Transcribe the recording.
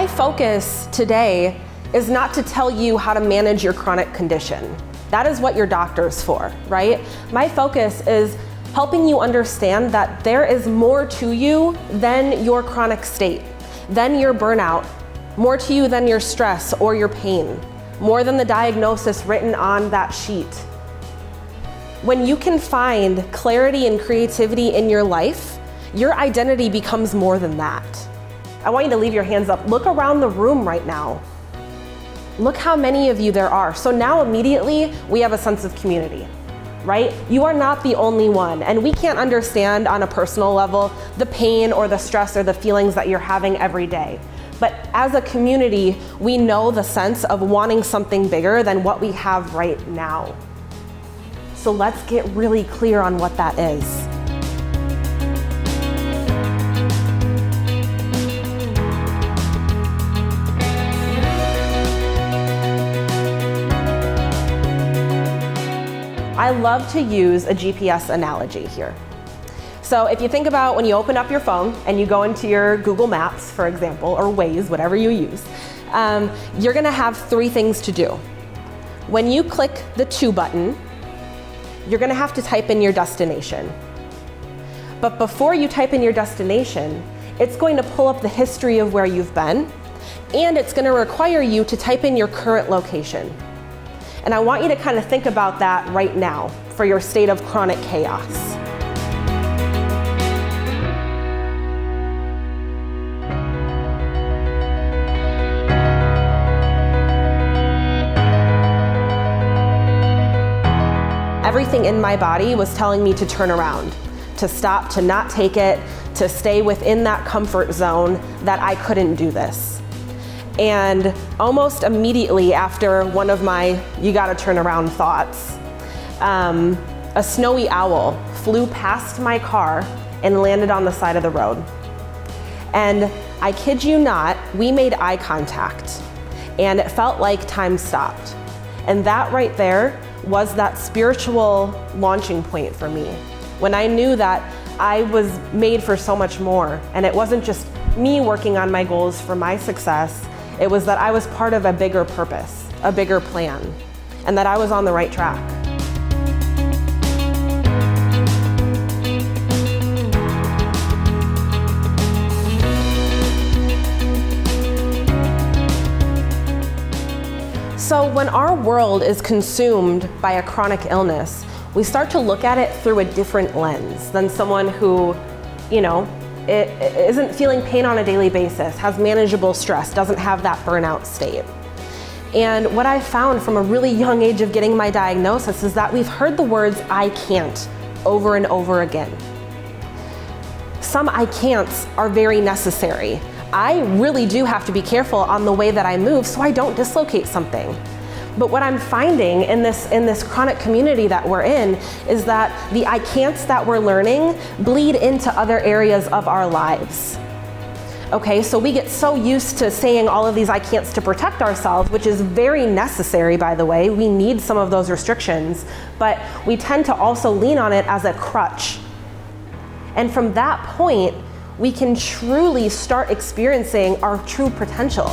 My focus today is not to tell you how to manage your chronic condition. That is what your doctor's for, right? My focus is helping you understand that there is more to you than your chronic state, than your burnout, more to you than your stress or your pain, more than the diagnosis written on that sheet. When you can find clarity and creativity in your life, your identity becomes more than that. I want you to leave your hands up. Look around the room right now. Look how many of you there are. So now immediately we have a sense of community, right? You are not the only one, and we can't understand on a personal level the pain or the stress or the feelings that you're having every day. But as a community, we know the sense of wanting something bigger than what we have right now. So let's get really clear on what that is. I love to use a GPS analogy here. So if you think about when you open up your phone and you go into your Google Maps, for example, or Waze, whatever you use, you're gonna have three things to do. When you click the to button, you're gonna have to type in your destination. But before you type in your destination, it's going to pull up the history of where you've been, and it's gonna require you to type in your current location. And I want you to kind of think about that right now for your state of chronic chaos. Everything in my body was telling me to turn around, to stop, to not take it, to stay within that comfort zone that I couldn't do this. And almost immediately after one of my you gotta turn around thoughts, a snowy owl flew past my car and landed on the side of the road. And I kid you not, we made eye contact, and it felt like time stopped. And that right there was that spiritual launching point for me, when I knew that I was made for so much more, and it wasn't just me working on my goals for my success. It was that I was part of a bigger purpose, a bigger plan, and that I was on the right track. So when our world is consumed by a chronic illness, we start to look at it through a different lens than someone who, it isn't feeling pain on a daily basis, has manageable stress, doesn't have that burnout state. And what I found from a really young age of getting my diagnosis is that we've heard the words "I can't" over and over again. Some "I can'ts" are very necessary. I really do have to be careful on the way that I move so I don't dislocate something. But what I'm finding in this chronic community that we're in is that the "I can'ts" that we're learning bleed into other areas of our lives. Okay, so we get so used to saying all of these "I can'ts" to protect ourselves, which is very necessary, by the way. We need some of those restrictions, but we tend to also lean on it as a crutch. And from that point, we can truly start experiencing our true potential.